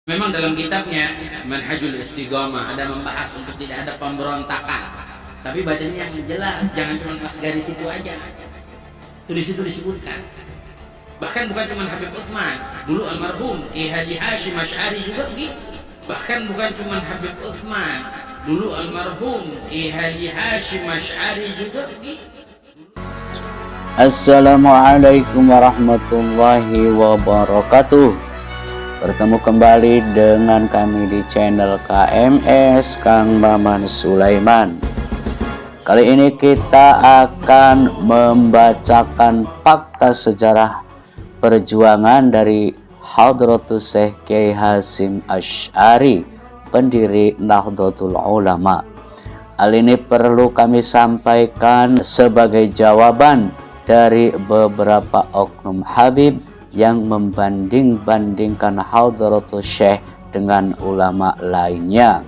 Memang dalam kitabnya Manhajul Istiqomah ada membahas untuk tidak ada pemberontakan. Tapi bacanya yang jelas, jangan cuma pas garis itu aja. Itu di situ disebutkan. Bahkan bukan cuma Habib Utsman, dulu almarhum Haji Hashim Asy'ari juga begitu. Bahkan bukan cuma Habib Utsman, dulu almarhum Haji Hashim Asy'ari juga begitu. Assalamualaikum warahmatullahi wabarakatuh. Bertemu kembali dengan kami di channel KMS Kang Maman Sulaiman. Kali ini kita akan membacakan fakta sejarah perjuangan dari Hadratus Syekh Kiai Hasyim Asy'ari, pendiri Nahdlatul Ulama. Hal ini perlu kami sampaikan sebagai jawaban dari beberapa oknum Habib yang membanding-bandingkan Hadratus Syekh dengan ulama lainnya.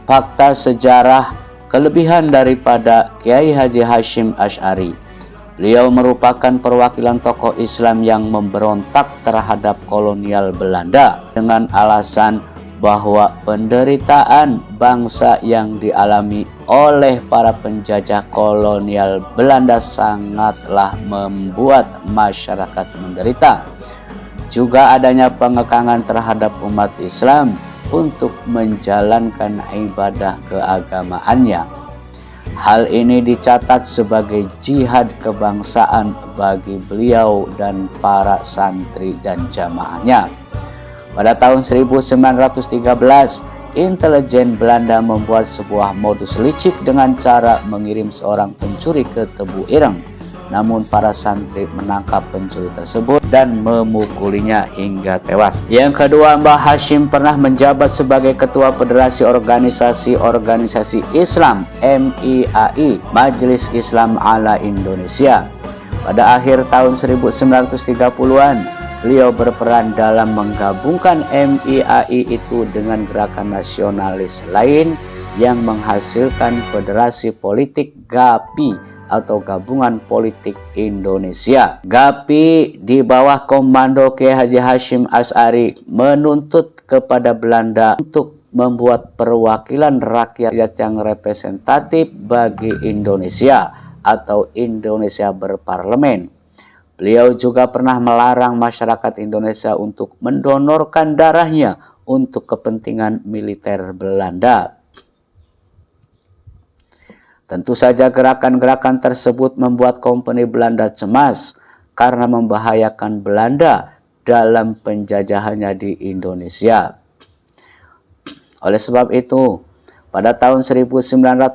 Fakta sejarah kelebihan daripada Kiai Haji Hashim Asy'ari. Beliau merupakan perwakilan tokoh Islam yang memberontak terhadap kolonial Belanda dengan alasan bahwa penderitaan bangsa yang dialami oleh para penjajah kolonial Belanda sangatlah membuat masyarakat menderita. Juga adanya pengekangan terhadap umat Islam untuk menjalankan ibadah keagamaannya. Hal ini dicatat sebagai jihad kebangsaan bagi beliau dan para santri dan jamaahnya. Pada tahun 1913, intelijen Belanda membuat sebuah modus licik dengan cara mengirim seorang pencuri ke Tebu Ireng. Namun para santri menangkap pencuri tersebut dan memukulinya hingga tewas. Yang kedua, Mbah Hashim pernah menjabat sebagai Ketua Federasi Organisasi Islam MIAI, Majelis Islam Ala Indonesia. Pada akhir tahun 1930-an, beliau berperan dalam menggabungkan MIAI itu dengan gerakan nasionalis lain yang menghasilkan Federasi Politik GAPI atau Gabungan Politik Indonesia. GAPI di bawah komando Kiai Haji Hashim Asy'ari menuntut kepada Belanda untuk membuat perwakilan rakyat yang representatif bagi Indonesia atau Indonesia berparlemen. Beliau juga pernah melarang masyarakat Indonesia untuk mendonorkan darahnya untuk kepentingan militer Belanda. Tentu saja gerakan-gerakan tersebut membuat kompeni Belanda cemas karena membahayakan Belanda dalam penjajahannya di Indonesia. Oleh sebab itu, pada tahun 1937,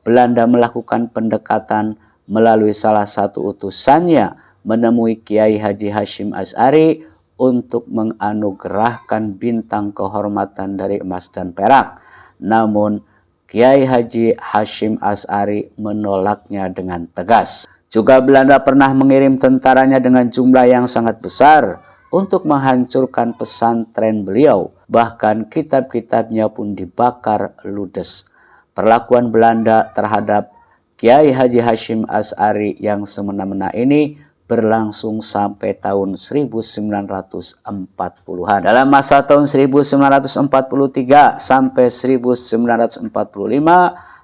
Belanda melakukan pendekatan melalui salah satu utusannya menemui Kiai Haji Hashim Asy'ari untuk menganugerahkan bintang kehormatan dari emas dan perak. Namun Kiai Haji Hashim Asy'ari menolaknya dengan tegas. Juga Belanda pernah mengirim tentaranya dengan jumlah yang sangat besar untuk menghancurkan pesantren beliau. Bahkan kitab-kitabnya pun dibakar ludes. Perlakuan Belanda terhadap Kiai Haji Hashim Asy'ari yang semena-mena ini berlangsung sampai tahun 1940-an. Dalam masa tahun 1943 sampai 1945,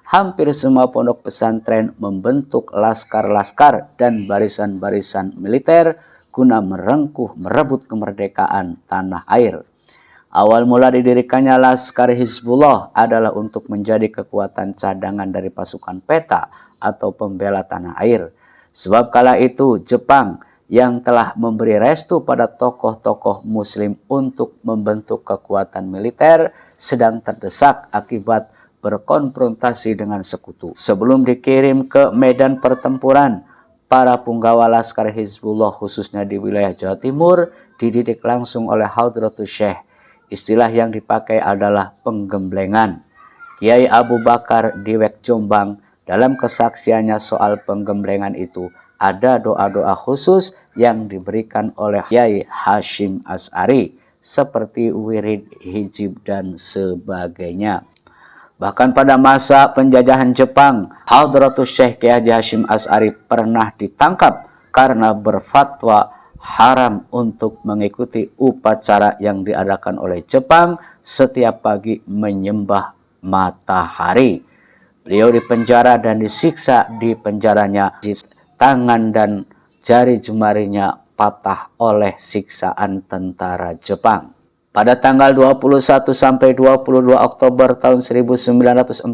hampir semua pondok pesantren membentuk laskar-laskar dan barisan-barisan militer guna merebut kemerdekaan tanah air. Awal mula didirikannya Laskar Hizbullah adalah untuk menjadi kekuatan cadangan dari pasukan peta atau pembela tanah air. Sebab kala itu Jepang yang telah memberi restu pada tokoh-tokoh muslim untuk membentuk kekuatan militer sedang terdesak akibat berkonfrontasi dengan sekutu. Sebelum dikirim ke medan pertempuran, para punggawa Laskar Hizbullah khususnya di wilayah Jawa Timur dididik langsung oleh Hadratus Syekh. Istilah yang dipakai adalah penggemblengan. Kiai Abu Bakar Diwek Jombang dalam kesaksiannya soal penggemblengan itu ada doa-doa khusus yang diberikan oleh Kiai Hashim Asy'ari seperti wirid, hijib dan sebagainya. Bahkan pada masa penjajahan Jepang, Hadratus Syekh Kiai Haji Hashim Asy'ari pernah ditangkap karena berfatwa haram untuk mengikuti upacara yang diadakan oleh Jepang setiap pagi menyembah matahari. Beliau dipenjara dan disiksa di penjaranya. Tangan dan jari jemarinya patah oleh siksaan tentara Jepang. Pada tanggal 21 sampai 22 Oktober tahun 1945,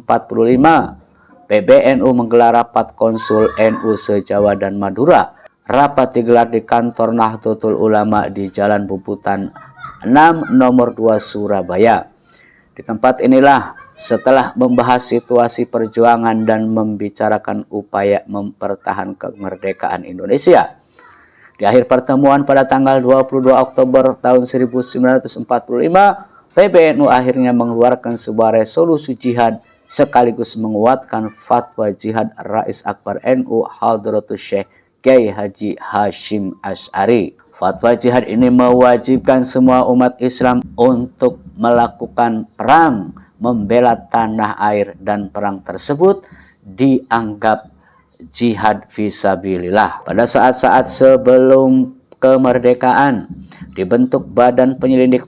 PBNU menggelar rapat konsul NU se-Jawa dan Madura. Rapat digelar di kantor Nahdlatul Ulama di Jalan Bubutan 6 nomor 2 Surabaya. Di tempat inilah setelah membahas situasi perjuangan dan membicarakan upaya mempertahankan kemerdekaan Indonesia. Di akhir pertemuan pada tanggal 22 Oktober tahun 1945, PBNU akhirnya mengeluarkan sebuah resolusi jihad sekaligus menguatkan fatwa jihad Rais Akbar NU Hadratus Syekh Kiai Haji Hashim Asy'ari. Fatwa jihad ini mewajibkan semua umat Islam untuk melakukan perang membela tanah air, dan perang tersebut dianggap jihad fisabilillah. Pada saat-saat sebelum kemerdekaan dibentuk Badan Penyelidik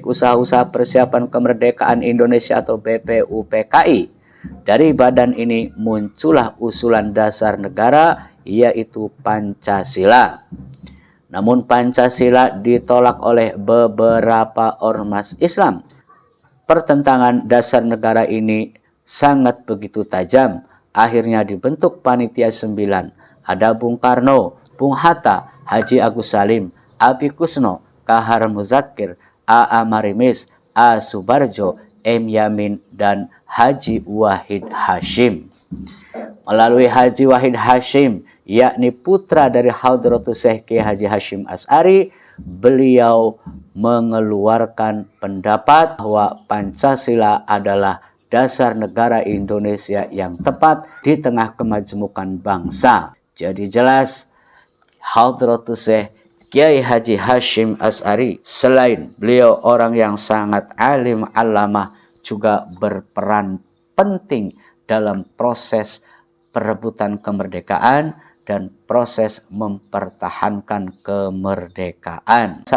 Usaha-Usaha Persiapan Kemerdekaan Indonesia atau BPUPKI. Dari badan ini muncullah usulan dasar negara, yaitu Pancasila. Namun Pancasila ditolak oleh beberapa ormas Islam. Pertentangan dasar negara ini sangat begitu tajam. Akhirnya dibentuk Panitia 9. Ada Bung Karno, Bung Hatta, Haji Agus Salim, Abi Kusno, Kahar Muzakir, A.A. Marimis, A. Subarjo, M. Yamin, dan Haji Wahid Hashim. Melalui Haji Wahid Hashim, yakni putra dari Hadratus Syekh Kiai Haji Hashim Asy'ari, beliau mengeluarkan pendapat bahwa Pancasila adalah dasar negara Indonesia yang tepat di tengah kemajemukan bangsa. Jadi jelas Hadratus Syekh Kiai Haji Hashim Asy'ari selain beliau orang yang sangat alim allamah, juga berperan penting dalam proses perebutan kemerdekaan dan proses mempertahankan kemerdekaan.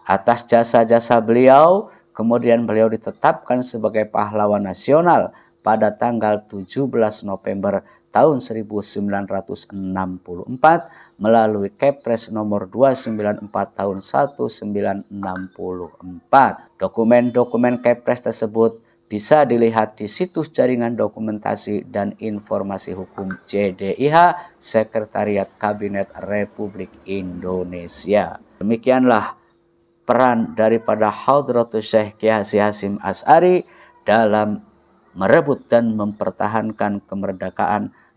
Atas jasa-jasa beliau, kemudian beliau ditetapkan sebagai pahlawan nasional pada tanggal 17 November tahun 1964 melalui Kepres nomor 294 tahun 1964. Dokumen-dokumen Kepres tersebut bisa dilihat di situs Jaringan Dokumentasi dan Informasi Hukum JDIH Sekretariat Kabinet Republik Indonesia. Demikianlah peran daripada Hadratus Syekh Kiai Haji Hashim Asy'ari dalam merebut dan mempertahankan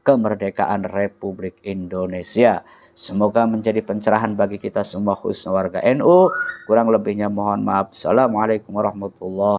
kemerdekaan Republik Indonesia. Semoga menjadi pencerahan bagi kita semua khususnya warga NU. Kurang lebihnya mohon maaf. Assalamualaikum warahmatullahi wabarakatuh.